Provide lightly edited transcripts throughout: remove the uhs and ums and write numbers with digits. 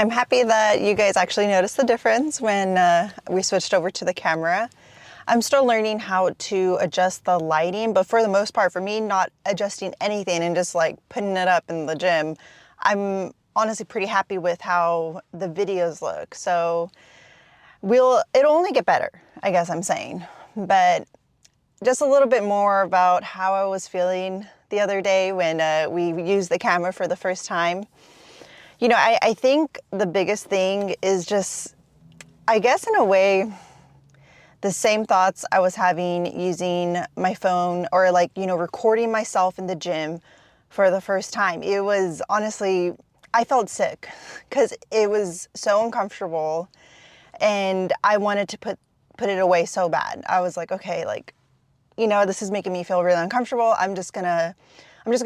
I'm happy that you guys actually noticed the difference when we switched over to the camera. I'm still learning how to adjust the lighting, but for the most part, for me, not adjusting anything and just like putting it up in the gym, I'm honestly pretty happy with how the videos look. So it'll only get better, I guess I'm saying. But just a little bit more about how I was feeling the other day when we used the camera for the first time. You know, I think the biggest thing is just, I guess in a way, the same thoughts I was having using my phone or like, recording myself in the gym for the first time. It was honestly, I felt sick because it was so uncomfortable and I wanted to put it away so bad. I was like, okay, like, this is making me feel really uncomfortable. I'm just gonna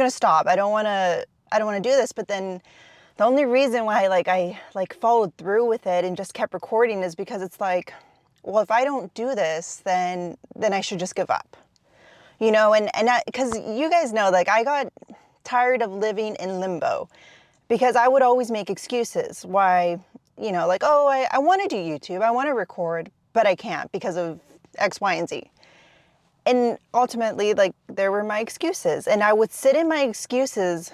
stop. I don't wanna do this. But then the only reason why I followed through with it and just kept recording is because it's like, well, if I don't do this, then I should just give up, because you guys know, like, I got tired of living in limbo because I would always make excuses why, like, oh, I want to do YouTube, I want to record, but I can't because of X, Y, and Z. And ultimately, like, there were my excuses and I would sit in my excuses.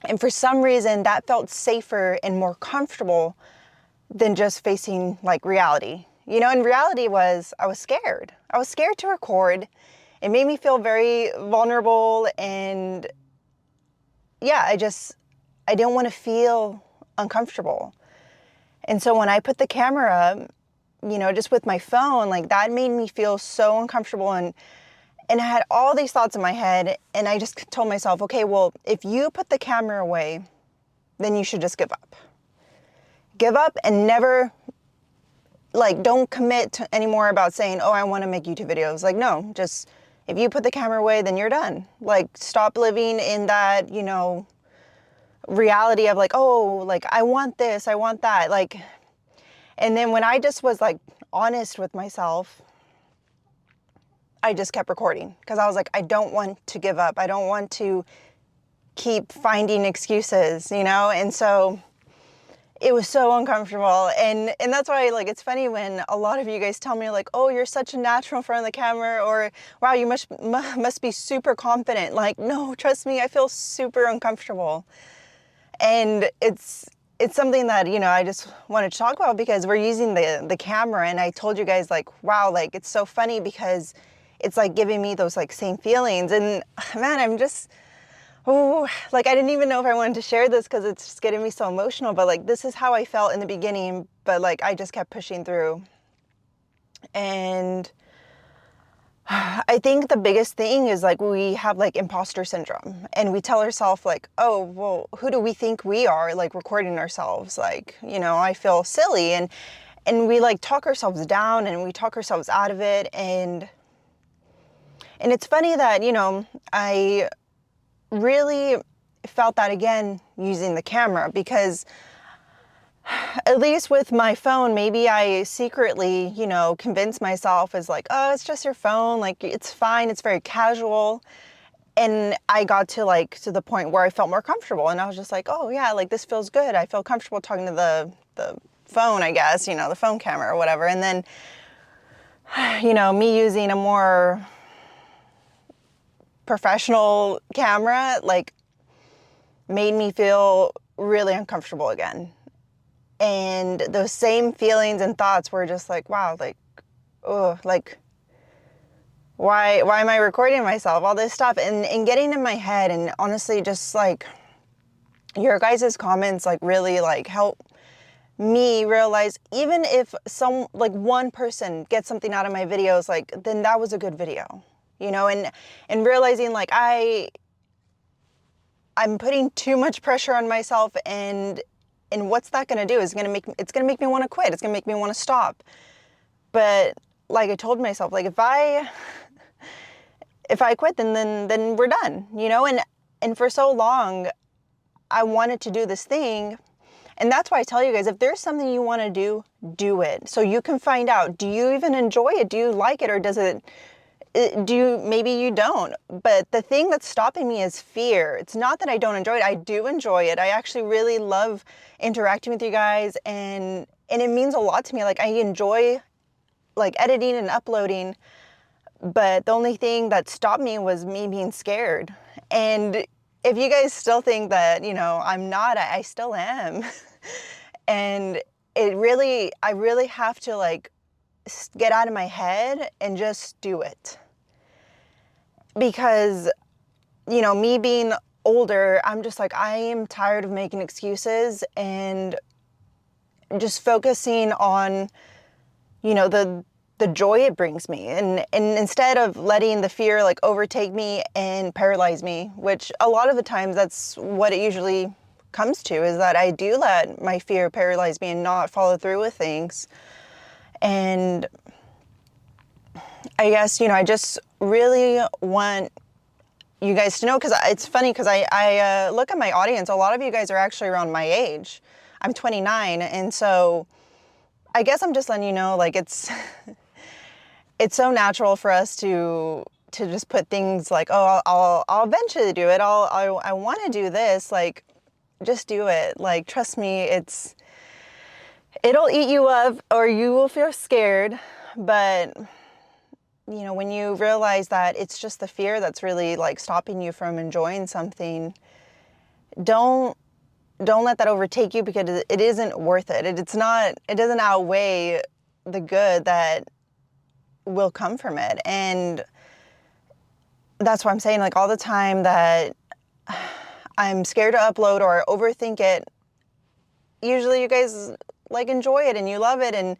And for some reason that felt safer and more comfortable than just facing like reality. And reality was, I was scared. I was scared to record. It made me feel very vulnerable. And yeah, I didn't want to feel uncomfortable. And so when I put the camera up, just with my phone, like that made me feel so uncomfortable. And I had all these thoughts in my head and I just told myself, okay, well, if you put the camera away, then you should just give up. Give up and never, like, don't commit to anymore about saying, oh, I want to make YouTube videos. Like, no, just if you put the camera away, then you're done. Like, stop living in that, reality of like, oh, like, I want this, I want that. Like, and then when I just was like honest with myself, I just kept recording because I was like, I don't want to give up. I don't want to keep finding excuses, And so it was so uncomfortable. And that's why, like, it's funny when a lot of you guys tell me like, oh, you're such a natural in front of the camera, or wow, you must be super confident. Like, no, trust me, I feel super uncomfortable. And it's something that, I just wanted to talk about because we're using the camera. And I told you guys like, wow, like, it's so funny because it's like giving me those like same feelings. And man, I'm just, like, I didn't even know if I wanted to share this because it's just getting me so emotional, but like, this is how I felt in the beginning, but like, I just kept pushing through. And I think the biggest thing is like, we have like imposter syndrome and we tell ourselves like, oh, well, who do we think we are, like, recording ourselves? Like, I feel silly. And we like talk ourselves down and we talk ourselves out of it. And it's funny that, I really felt that again using the camera because at least with my phone, maybe I secretly, convinced myself as like, oh, it's just your phone. Like, it's fine. It's very casual. And I got to the point where I felt more comfortable and I was just like, oh yeah, like, this feels good. I feel comfortable talking to the phone, I guess, the phone camera or whatever. And then, me using a more professional camera, like, made me feel really uncomfortable again. And those same feelings and thoughts were just like, wow, like, oh, like, why am I recording myself? All this stuff and getting in my head. And honestly, just like your guys' comments, like, really like help me realize, even if one person gets something out of my videos, like, then that was a good video, and realizing like I'm putting too much pressure on myself, and what's that going to do? It's going to make me want to quit. It's going to make me want to stop. But like I told myself, like, if I quit, then we're done, and for so long I wanted to do this thing. And that's why I tell you guys, if there's something you want to do it. So you can find out, do you even enjoy it? Do you like it? Or does it, maybe you don't, but the thing that's stopping me is fear. It's not that I don't enjoy it. I do enjoy it. I actually really love interacting with you guys, and it means a lot to me. Like, I enjoy like editing and uploading, but the only thing that stopped me was me being scared. And if you guys still think that, you know, I'm not, I still am. And I really have to like get out of my head and just do it. Because, you know, me being older, I'm just like, I am tired of making excuses and just focusing on, you know, the joy it brings me. And instead of letting the fear like overtake me and paralyze me, which a lot of the times that's what it usually comes to, is that I do let my fear paralyze me and not follow through with things. And I guess, you know, I just really want you guys to know, because it's funny, because I look at my audience, a lot of you guys are actually around my age. I'm 29, and so I guess I'm just letting you know, like, it's so natural for us to just put things like, oh, I'll eventually do it. I want to do this. Like, just do it. Like, trust me, it'll eat you up, or you will feel scared. But, you know, when you realize that it's just the fear that's really like stopping you from enjoying something, don't let that overtake you, because it isn't worth it. It doesn't outweigh the good that will come from it. And that's why I'm saying, like, all the time that I'm scared to upload or overthink it, usually you guys like enjoy it and you love it, and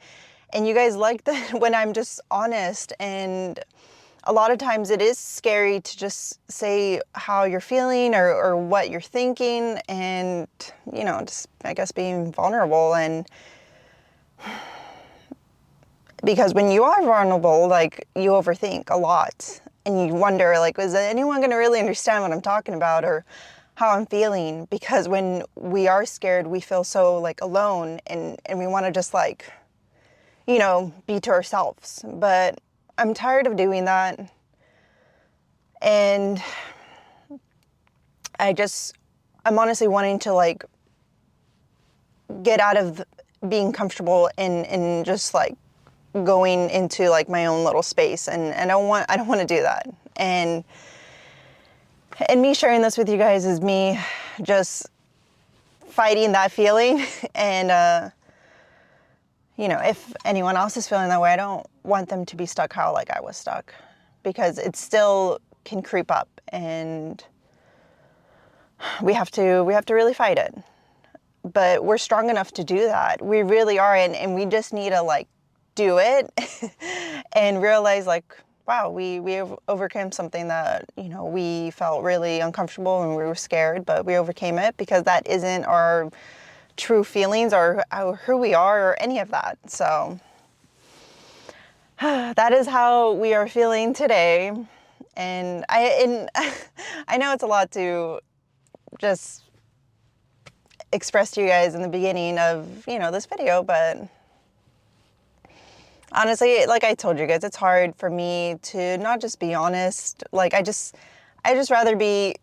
you guys like that when I'm just honest. And a lot of times it is scary to just say how you're feeling or what you're thinking, and, you know, just, I guess, being vulnerable. And because when you are vulnerable, like, you overthink a lot, and you wonder, like, is anyone going to really understand what I'm talking about or how I'm feeling? Because when we are scared, we feel so like alone, and we want to just, like, you know, be to ourselves. But I'm tired of doing that. And I'm honestly wanting to, like, get out of being comfortable and just, like, going into, like, my own little space. And I don't want to do that. And me sharing this with you guys is me just fighting that feeling. And, you know, if anyone else is feeling that way, I don't want them to be stuck how, like, I was stuck, because it still can creep up, and we have to really fight it. But we're strong enough to do that. We really are. And we just need to, like, do it and realize, like, wow, we have overcome something that, you know, we felt really uncomfortable and we were scared, but we overcame it, because that isn't our true feelings or who we are or any of that. So that is how we are feeling today. And I know it's a lot to just express to you guys in the beginning of, you know, this video, but honestly, like I told you guys, it's hard for me to not just be honest. Like, I just rather be,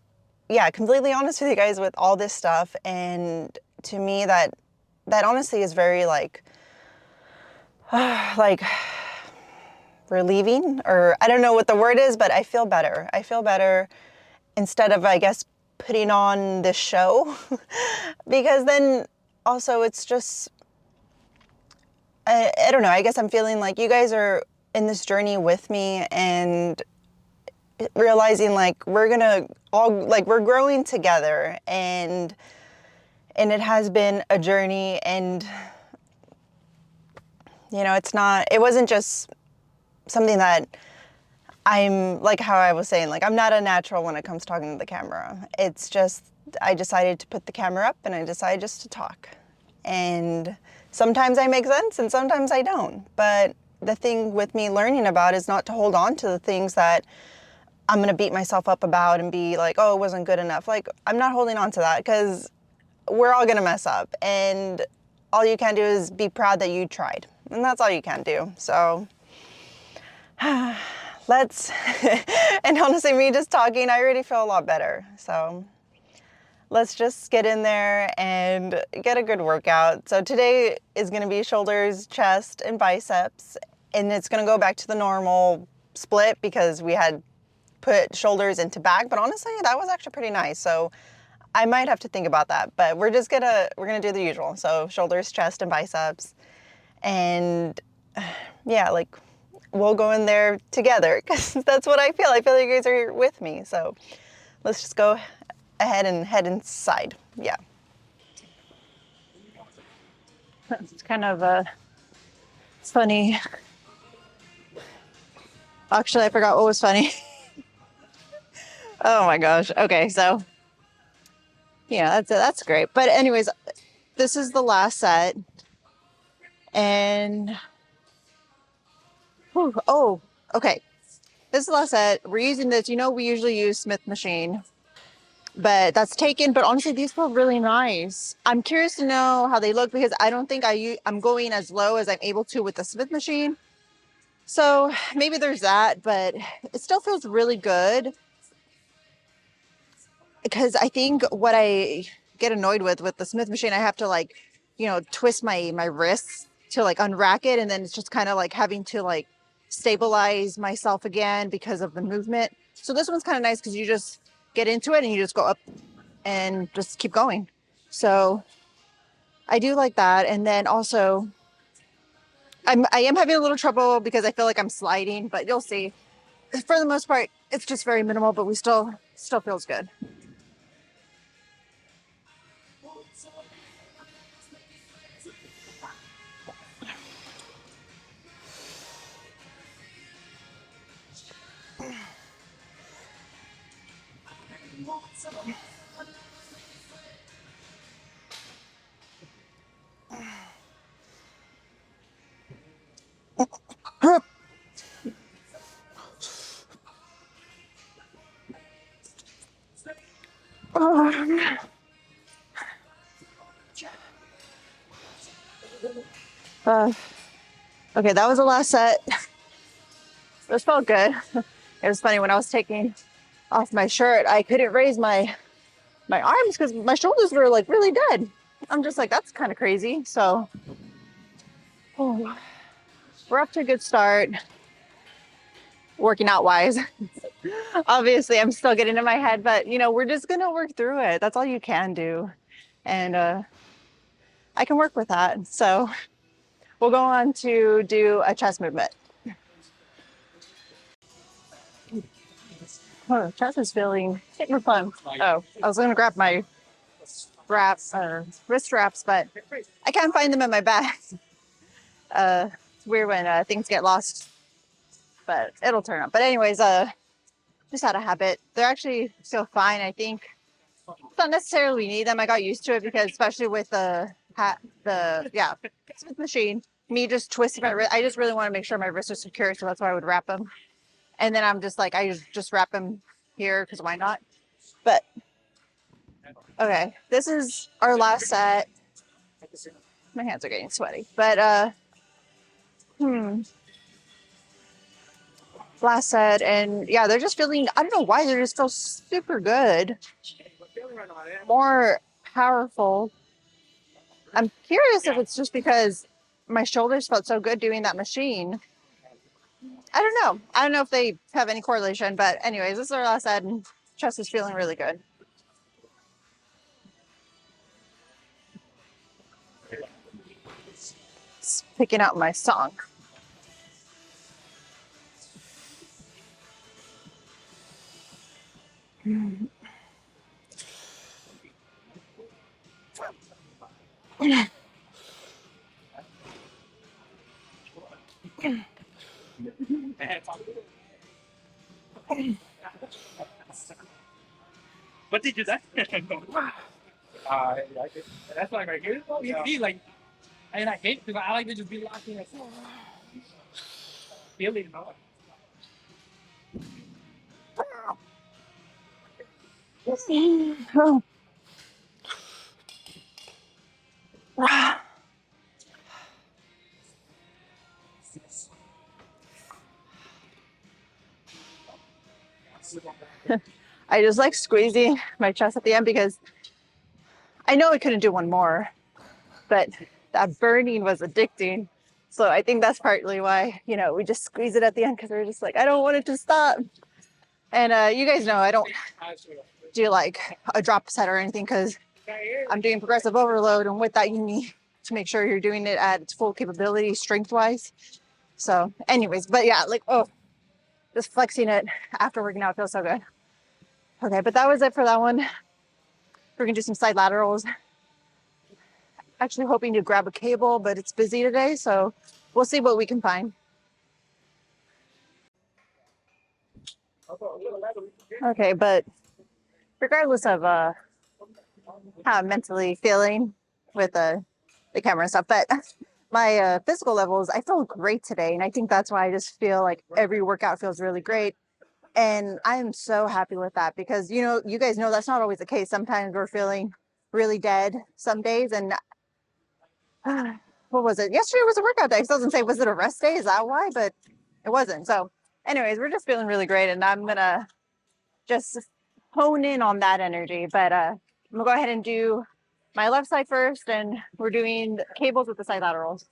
yeah, completely honest with you guys with all this stuff. And to me, that honestly is very, like, like, relieving, or I don't know what the word is, but I feel better. I feel better instead of, I guess, putting on this show. Because then also it's just, I don't know, I guess I'm feeling like you guys are in this journey with me, and realizing, like, we're growing together, and it has been a journey. And, you know, it wasn't just something that I'm, like, how I was saying, like, I'm not a natural when it comes to talking to the camera. It's just, I decided to put the camera up, and I decided just to talk. And sometimes I make sense and sometimes I don't. But the thing with me learning about is not to hold on to the things that I'm going to beat myself up about and be like, oh, it wasn't good enough. Like, I'm not holding on to that, because we're all going to mess up. And all you can do is be proud that you tried. And that's all you can do. So let's, and honestly, me just talking, I already feel a lot better. So let's just get in there and get a good workout. So today is going to be shoulders, chest, and biceps, and it's going to go back to the normal split because we had put shoulders into back, but honestly, that was actually pretty nice. So I might have to think about that, but we're gonna do the usual. So shoulders, chest, and biceps, and yeah, like we'll go in there together because that's what I feel. I feel like you guys are here with me. So let's just go ahead and head inside. Yeah. It's kind of funny. Actually, I forgot what was funny. Oh my gosh. Okay, so yeah, that's great. But anyways, this is the last set, and whew, oh, okay. This is the last set. We're using this. You know, we usually use Smith machine, but that's taken. But honestly, these feel really nice. I'm curious to know how they look because I don't think I'm going as low as I'm able to with the Smith machine. So maybe there's that, but it still feels really good because I think what I get annoyed with the Smith machine, I have to like, you know, twist my wrists to like unrack it, and then it's just kind of like having to like stabilize myself again because of the movement. So this one's kind of nice because you just get into it and you just go up and just keep going. So I do like that. And then also I am having a little trouble because I feel like I'm sliding, but you'll see. For the most part, it's just very minimal, but we still feels good. Uh, okay, that was the last set. It felt good. It was funny when I was taking off my shirt, I couldn't raise my arms because my shoulders were like really dead. I'm just like, that's kind of crazy. So oh, we're up to a good start working out wise. Obviously, I'm still getting in my head, but you know, we're just gonna work through it. That's all you can do. And I can work with that. So we'll go on to do a chest movement. Oh, chest is feeling super fun. Oh, I was gonna grab my wraps or wrist straps, but I can't find them in my bag. It's weird when things get lost, but it'll turn up. But anyways, just out of habit. They're actually still fine. I think it's not necessarily we need them. I got used to it because especially with the Smith machine, me just twisting my wrist. I just really want to make sure my wrists are secure, so that's why I would wrap them. And then I'm just like, I just wrap them here because why not? But okay, this is our last set. My hands are getting sweaty, but last set, and yeah, they're just feeling. I don't know why they just feel super good, more powerful. I'm curious if it's just because my shoulders felt so good doing that machine. I don't know. I don't know if they have any correlation, but anyways, this is our last set, and chest is feeling really good. Just picking out my song. What did you say? That's like right here. You be like, and I hate because I like to just be locked in. Feeling, you know. I just like squeezing my chest at the end because I know I couldn't do one more, but that burning was addicting. So I think that's partly why, you know, we just squeeze it at the end because we're just like, I don't want it to stop. And you guys know I don't do like a drop set or anything because I'm doing progressive overload. And with that, you need to make sure you're doing it at its full capability strength wise. So, anyways, but yeah, like, oh, just flexing it after working out feels so good. Okay, but that was it for that one. We're gonna do some side laterals. Actually hoping to grab a cable, but it's busy today, so we'll see what we can find. Okay, but regardless of how I'm mentally feeling with the camera and stuff, but my physical levels, I feel great today, and I think that's why I just feel like every workout feels really great. And I'm so happy with that because, you know, you guys know that's not always the case. Sometimes we're feeling really dead some days. And what was it? Yesterday was a workout day. So I was gonna say, was it a rest day? Is that why? But it wasn't. So, anyways, we're just feeling really great. And I'm going to just hone in on that energy. But I'm going to go ahead and do my left side first. And we're doing cables with the side laterals.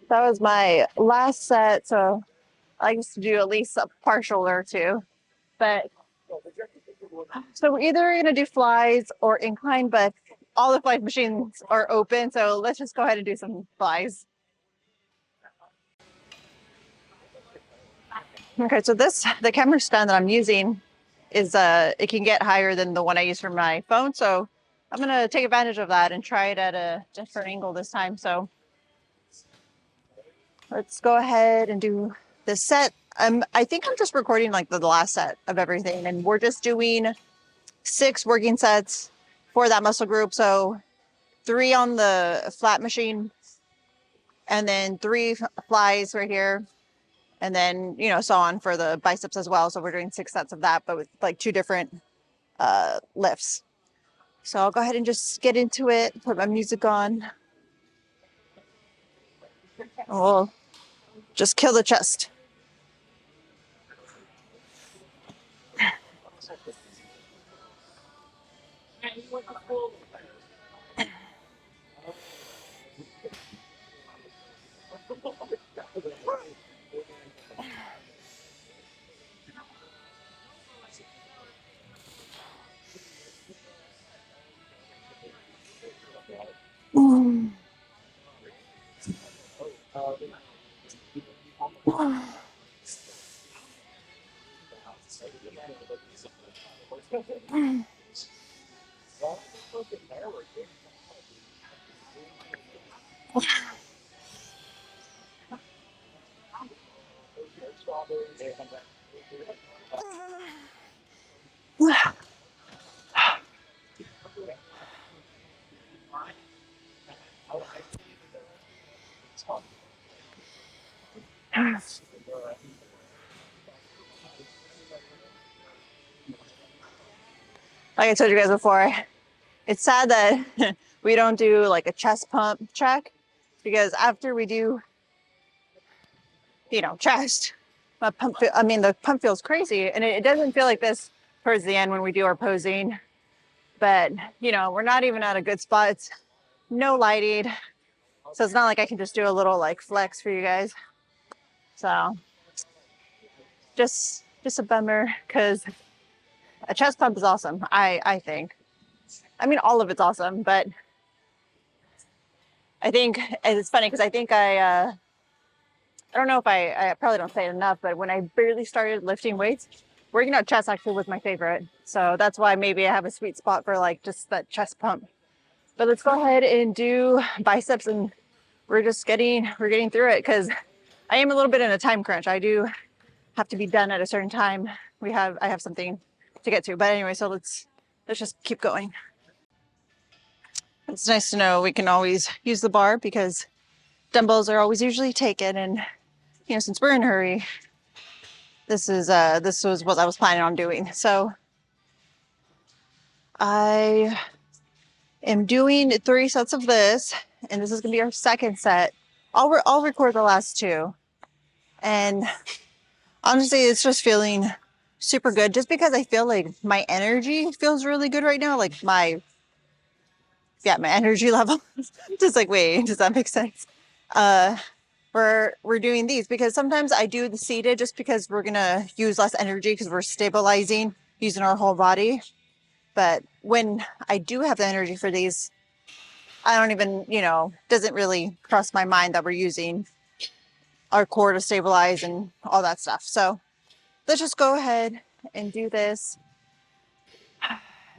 That was my last set. So I used to do at least a partial or two. But so we're either going to do flies or incline, but all the flies machines are open. So let's just go ahead and do some flies. Okay, so the camera stand that I'm using is it can get higher than the one I use for my phone. So I'm gonna take advantage of that and try it at a different angle this time. So let's go ahead and do this set. I think I'm just recording like the last set of everything, and we're just doing 6 working sets for that muscle group. So 3 on the flat machine, and then 3 flies right here, and then, you know, so on for the biceps as well. So we're doing 6 sets of that, but with like 2 different lifts. So I'll go ahead and just get into it, put my music on. We'll just kill the chest. Like I told you guys before, it's sad that we don't do like a chest pump check, because after we do, you know, chest, my pump, I mean, the pump feels crazy, and it doesn't feel like this towards the end when we do our posing. But, you know, we're not even at a good spot. It's no lighting. So it's not like I can just do a little like flex for you guys. So just a bummer, because a chest pump is awesome. I think. I mean, all of it's awesome, but I think it's funny because I think I I don't know if I probably don't say it enough, but when I barely started lifting weights, working out chest actually was my favorite. So that's why maybe I have a sweet spot for like just that chest pump. But let's go ahead and do biceps, and we're getting through it because I am a little bit in a time crunch. I do have to be done at a certain time. I have something to get to. But anyway, so let's just keep going. It's nice to know we can always use the bar because dumbbells are always usually taken, and since we're in a hurry, this was what I was planning on doing. So I am doing 3 sets of this, and this is gonna be our second set. I'll record the last two, and honestly, it's just feeling super good just because I feel like my energy feels really good right now. Like my energy level. Just like, wait, does that make sense? Uh we're doing these because sometimes I do the seated just because we're gonna use less energy because we're stabilizing using our whole body. But when I do have the energy for these, I don't even, doesn't really cross my mind that we're using our core to stabilize and all that stuff. So let's just go ahead and do this.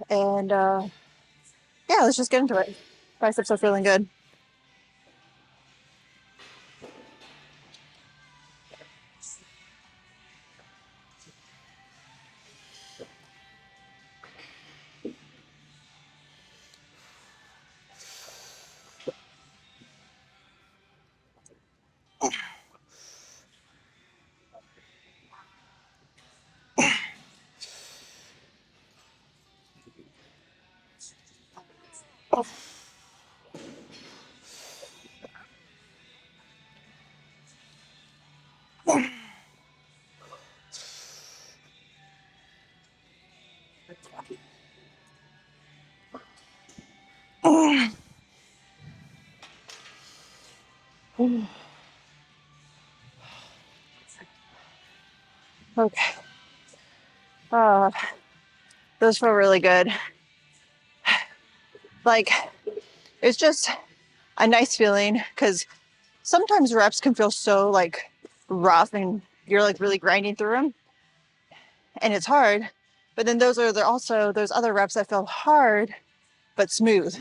And yeah, let's just get into it. Biceps are feeling good. Okay. Uh, those feel really good. Like, it's just a nice feeling because sometimes reps can feel so like rough and you're like really grinding through them and it's hard. But then also those other reps that feel hard but smooth.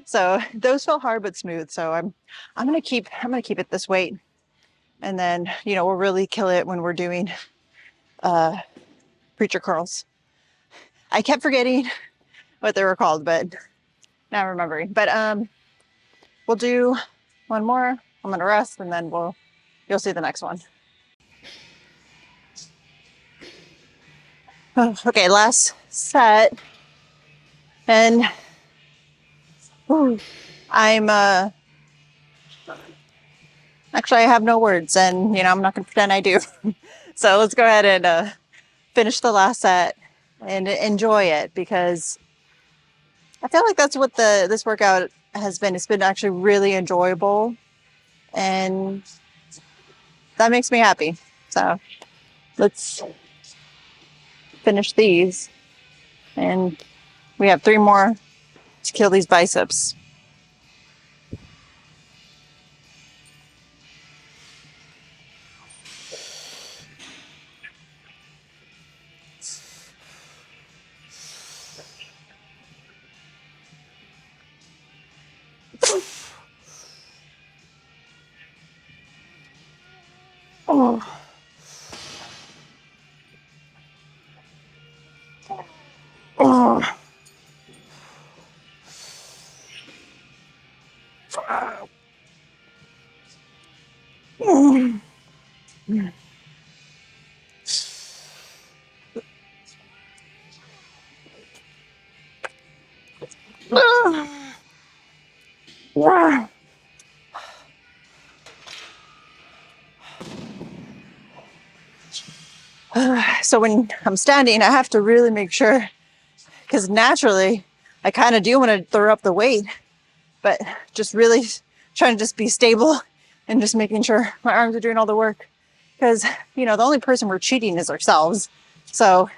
So those feel hard but smooth. So I'm gonna keep it this weight, and then we'll really kill it when we're doing preacher curls. I kept forgetting what they were called, but now I'm remembering. But we'll do one more. I'm gonna rest, and then you'll see the next one. Okay, last set, and I'm actually I have no words, and I'm not gonna pretend I do. So let's go ahead and finish the last set and enjoy it because I feel like that's what this workout has been. It's been actually really enjoyable, and that makes me happy. So let's finish these, and we have 3 more to kill these biceps. Oh. Oh. Wow. So when I'm standing, I have to really make sure, because naturally I kind of do want to throw up the weight, but just really trying to just be stable and just making sure my arms are doing all the work, because the only person we're cheating is ourselves. So,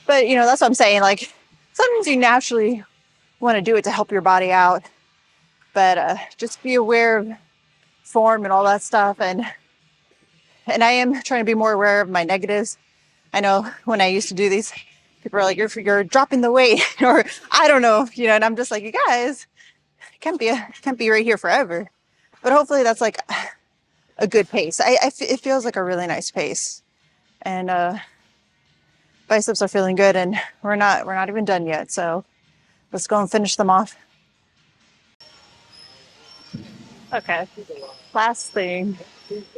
but that's what I'm saying. Like sometimes you naturally want to do it to help your body out, but just be aware of form and all that stuff. And I am trying to be more aware of my negatives. I know when I used to do these, people are like, you're dropping the weight, or I don't know, you know, and I'm just like, you guys can't be right here forever. But hopefully that's like a good pace. It feels like a really nice pace, and biceps are feeling good, and we're not even done yet. So let's go and finish them off. Okay, last thing.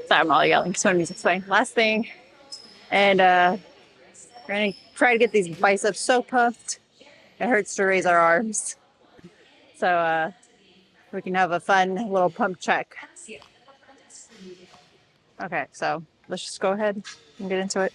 Sorry, I'm all yelling. So music's playing. Last thing, and we're gonna try to get these biceps so pumped it hurts to raise our arms. So we can have a fun little pump check. Okay, so let's just go ahead and get into it.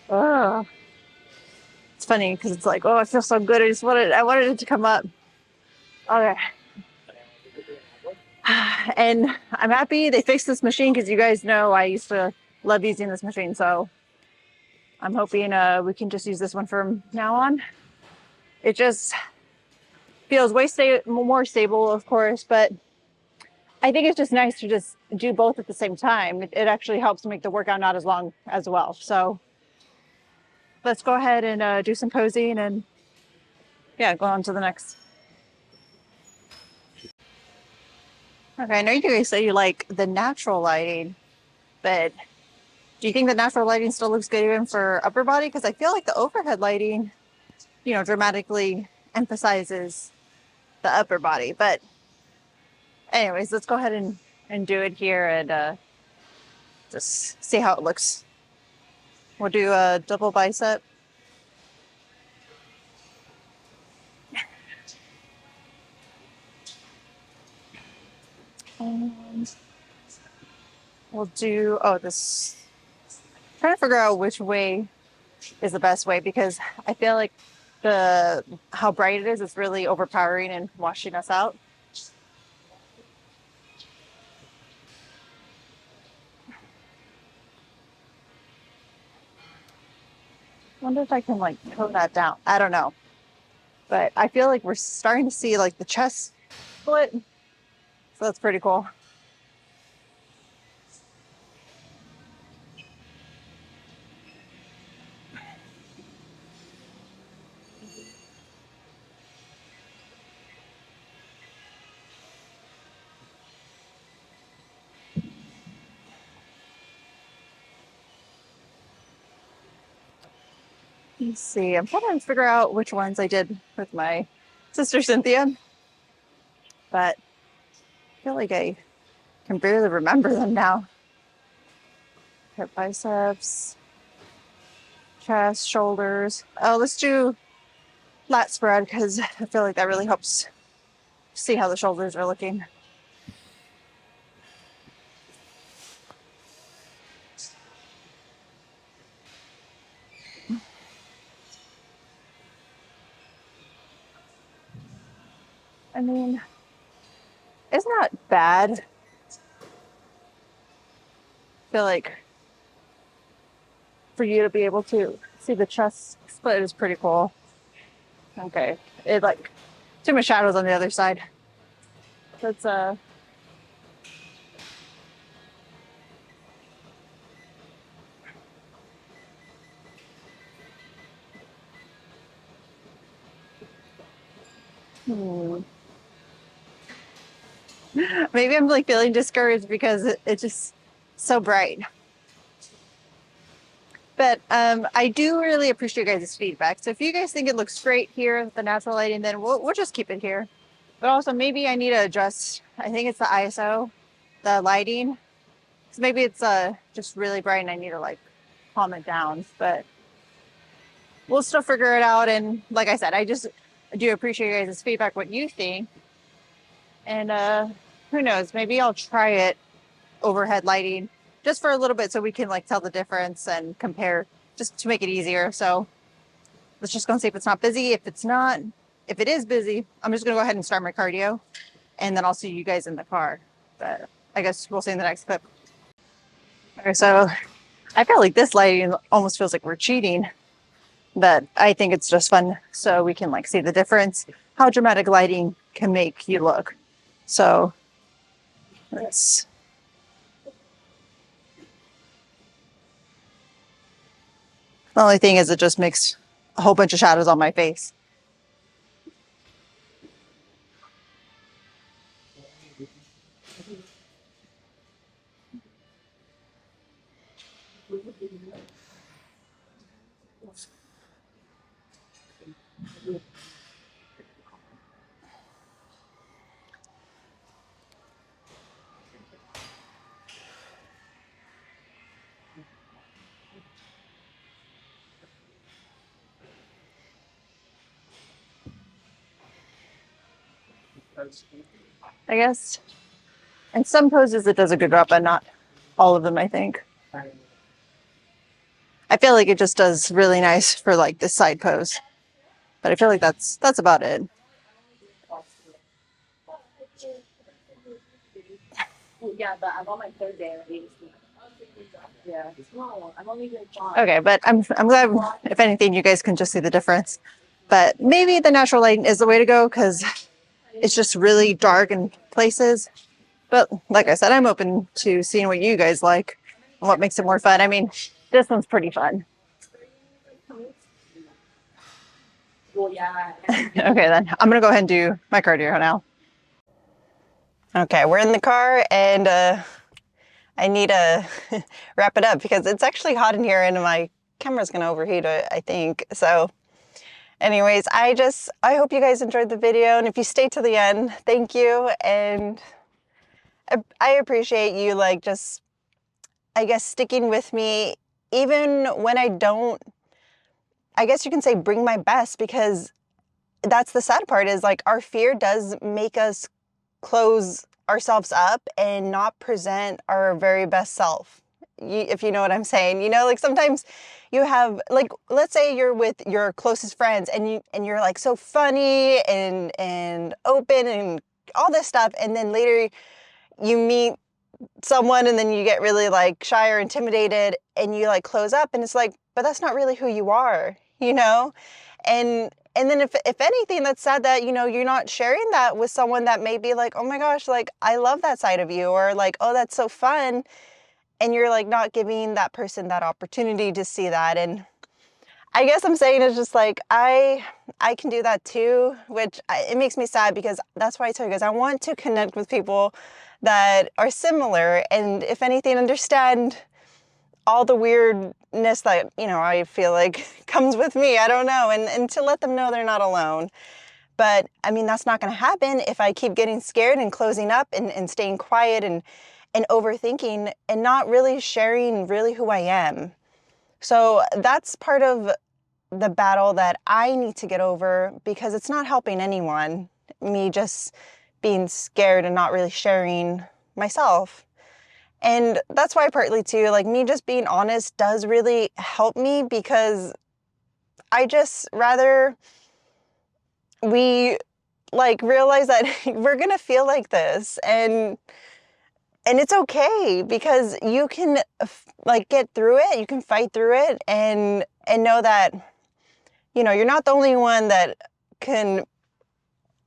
Oh, it's funny because it's like, oh, I feel so good. I wanted it to come up. Okay. And I'm happy they fixed this machine because you guys know I used to love using this machine. So I'm hoping we can just use this one from now on. It just feels more stable, of course, but I think it's just nice to just do both at the same time. It actually helps make the workout not as long as well. So let's go ahead and do some posing and yeah, go on to the next. Okay, I know you guys say you like the natural lighting, but do you think the natural lighting still looks good even for upper body? Because I feel like the overhead lighting, you know, dramatically emphasizes the upper body. But anyways, let's go ahead and do it here and just see how it looks. We'll do a double bicep. And we'll do, oh, this, trying to figure out which way is the best way because I feel like how bright it is really overpowering and washing us out. Wonder if I can like tone that down. I don't know. But I feel like we're starting to see like the chest split. So that's pretty cool. Let's see. I'm trying to figure out which ones I did with my sister Cynthia. But I feel like I can barely remember them now. Hip biceps, chest, shoulders. Oh, let's do lat spread because I feel like that really helps see how the shoulders are looking. I mean, it's not bad. I feel like for you to be able to see the chest split is pretty cool. Okay, it like too much shadows on the other side. That's maybe I'm like feeling discouraged because it's just so bright. But I do really appreciate you guys' feedback. So if you guys think it looks great here with the natural lighting, then we'll just keep it here. But also maybe I need to adjust, I think it's the ISO, the lighting. So maybe it's just really bright and I need to like calm it down, but we'll still figure it out. And like I said, I do appreciate your guys' feedback, what you think. And who knows, maybe I'll try it overhead lighting just for a little bit so we can like tell the difference and compare just to make it easier. So let's just go and see if it's not busy. If it's not, if it is busy, I'm just gonna go ahead and start my cardio and then I'll see you guys in the car. But I guess we'll see in the next clip. Okay, so I feel like this lighting almost feels like we're cheating, but I think it's just fun so we can like see the difference, how dramatic lighting can make you look. So let's. The only thing is it just makes a whole bunch of shadows on my face. I guess in some poses it does a good job, but not all of them, I think. I feel like it just does really nice for like this side pose, but I feel like that's about it. Yeah, but I'm on my third day already. Yeah. I'm only doing five. Okay, but I'm glad if anything you guys can just see the difference. But maybe the natural lighting is the way to go because it's just really dark in places. But like I said, I'm open to seeing what you guys like and what makes it more fun. I mean, this one's pretty fun. Well, yeah. Okay, then I'm gonna go ahead and do my cardio now. Okay, we're in the car and I need to wrap it up because it's actually hot in here and my camera's gonna overheat, I think. So anyways, I hope you guys enjoyed the video, and if you stayed to the end, thank you. And I appreciate you like just, I guess, sticking with me even when I don't, I guess you can say, bring my best, because that's the sad part is like our fear does make us close ourselves up and not present our very best self. If you know what I'm saying, you know, like sometimes you have like, let's say you're with your closest friends and you're like so funny and open and all this stuff, and then later you meet someone and then you get really like shy or intimidated and you like close up, and it's like, but that's not really who you are, you know? And then if anything, that's sad that, you know, you're not sharing that with someone that may be like, oh my gosh, like I love that side of you, or like, oh, that's so fun. And you're like not giving that person that opportunity to see that. And I guess I'm saying it's just like, I can do that too, which it makes me sad because that's why I tell you guys, I want to connect with people that are similar. And if anything, understand all the weirdness that, you know, I feel like comes with me. I don't know. And to let them know they're not alone. But I mean, that's not going to happen if I keep getting scared and closing up and staying quiet and overthinking and not really sharing really who I am. So that's part of the battle that I need to get over, because it's not helping anyone, me just being scared and not really sharing myself. And that's why partly too, like me just being honest does really help me, because I just rather we like realize that we're gonna feel like this, and it's okay, because you can like get through it, you can fight through it, and know that, you know, you're not the only one that can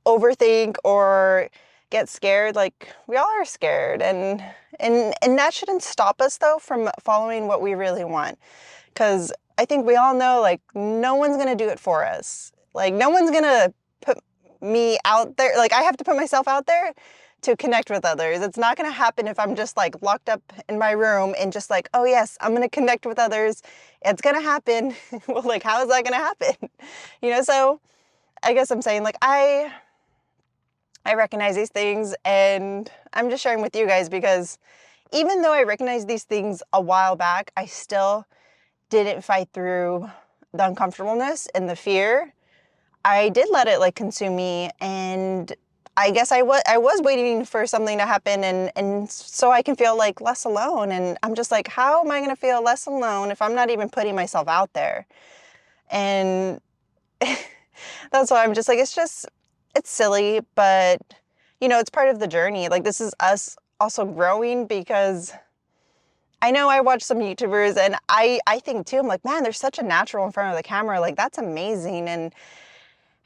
overthink or get scared. Like we all are scared, and that shouldn't stop us though from following what we really want, because I think we all know like no one's gonna do it for us. Like no one's gonna put me out there. Like I have to put myself out there to connect with others. It's not gonna happen if I'm just like locked up in my room and just like, oh yes, I'm gonna connect with others. It's gonna happen. Well, like how is that gonna happen? You know, so I guess I'm saying like I recognize these things, and I'm just sharing with you guys because even though I recognized these things a while back, I still didn't fight through the uncomfortableness and the fear. I did let it like consume me, and I guess I was waiting for something to happen and so I can feel like less alone. And I'm just like, how am I gonna feel less alone if I'm not even putting myself out there? And that's why I'm just like, it's silly, but you know, it's part of the journey. Like this is us also growing, because I know I watch some YouTubers and I think too, I'm like, man, they're such a natural in front of the camera. Like that's amazing.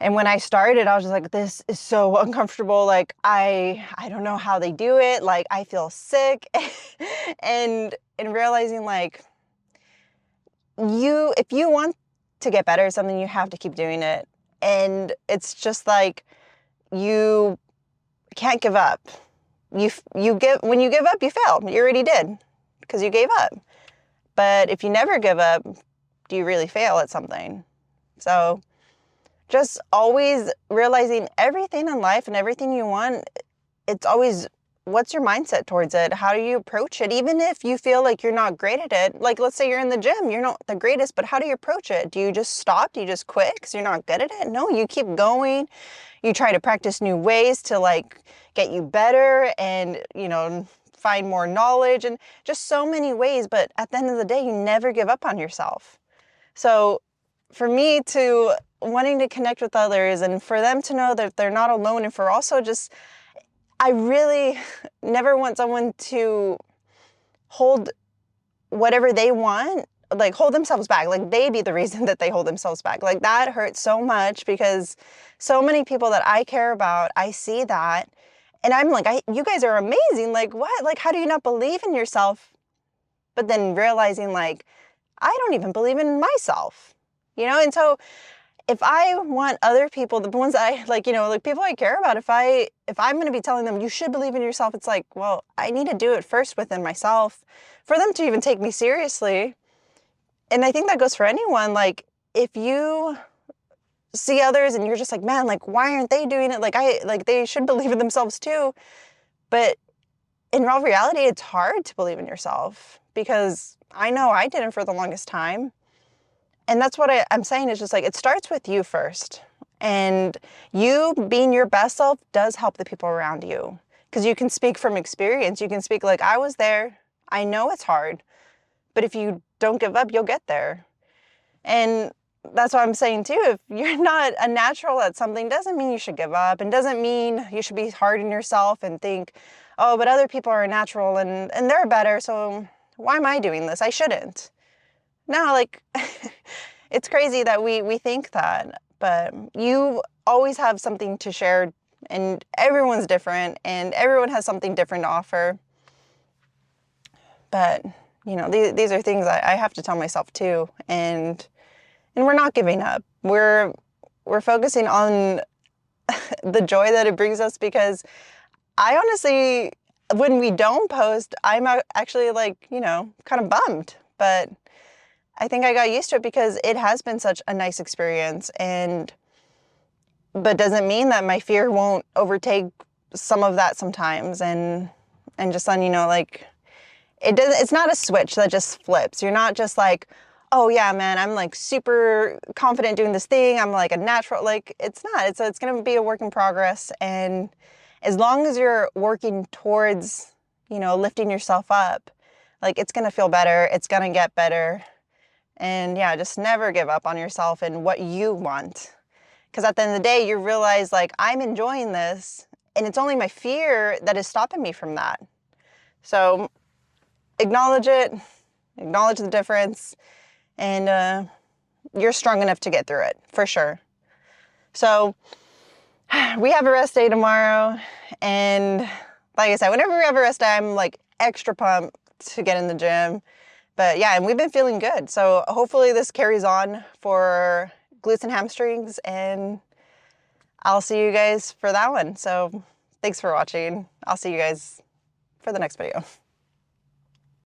And when I started, I was just like, this is so uncomfortable. Like I don't know how they do it. Like I feel sick. And realizing like if you want to get better at something, you have to keep doing it. And it's just like you can't give up. When you give up, you fail. You already did, because you gave up. But if you never give up, do you really fail at something? So just always realizing everything in life and everything you want, it's always, what's your mindset towards it? How do you approach it? Even if you feel like you're not great at it, like let's say you're in the gym, you're not the greatest, but how do you approach it? Do you just stop? Do you just quit because you're not good at it? No, you keep going. You try to practice new ways to like get you better and, you know, find more knowledge and just so many ways. But at the end of the day, you never give up on yourself. So for me to wanting to connect with others and for them to know that they're not alone, and for also just, I really never want someone to hold whatever they want, like hold themselves back, like they be the reason that they hold themselves back. Like that hurts so much, because so many people that I care about, I see that and I'm like, you guys are amazing. Like what? Like how do you not believe in yourself? But then realizing like, I don't even believe in myself, you know? And so if I want other people, the ones that I like, you know, like people I care about, if I'm going to be telling them you should believe in yourself, it's like, well, I need to do it first within myself for them to even take me seriously. And I think that goes for anyone. Like if you see others and you're just like, man, like why aren't they doing it? Like they should believe in themselves too. But in all reality, it's hard to believe in yourself, because I know I didn't for the longest time. And that's what I'm saying, is just like, it starts with you first. And you being your best self does help the people around you, because you can speak from experience. You can speak like, I was there. I know it's hard, but if you don't give up, you'll get there. And that's what I'm saying too. If you're not a natural at something, doesn't mean you should give up, and doesn't mean you should be hard on yourself and think, oh, but other people are natural and they're better, so why am I doing this? I shouldn't. No, like it's crazy that we think that, but you always have something to share, and everyone's different and everyone has something different to offer. But you know, these are things I have to tell myself too, and we're not giving up. We're focusing on the joy that it brings us, because I honestly, when we don't post, I'm actually like, you know, kind of bummed, but I think I got used to it because it has been such a nice experience. But doesn't mean that my fear won't overtake some of that sometimes. And just on, you know, like it's not a switch that just flips. You're not just like, oh yeah, man, I'm like super confident doing this thing. I'm like a natural, like it's not, it's going to be a work in progress. And as long as you're working towards, you know, lifting yourself up, like it's going to feel better. It's going to get better. And yeah, just never give up on yourself and what you want. Because at the end of the day, you realize like, I'm enjoying this and it's only my fear that is stopping me from that. So acknowledge it, acknowledge the difference, and you're strong enough to get through it, for sure. So we have a rest day tomorrow. And like I said, whenever we have a rest day, I'm like extra pumped to get in the gym. But yeah, and we've been feeling good. So hopefully this carries on for glutes and hamstrings, and I'll see you guys for that one. So thanks for watching. I'll see you guys for the next video.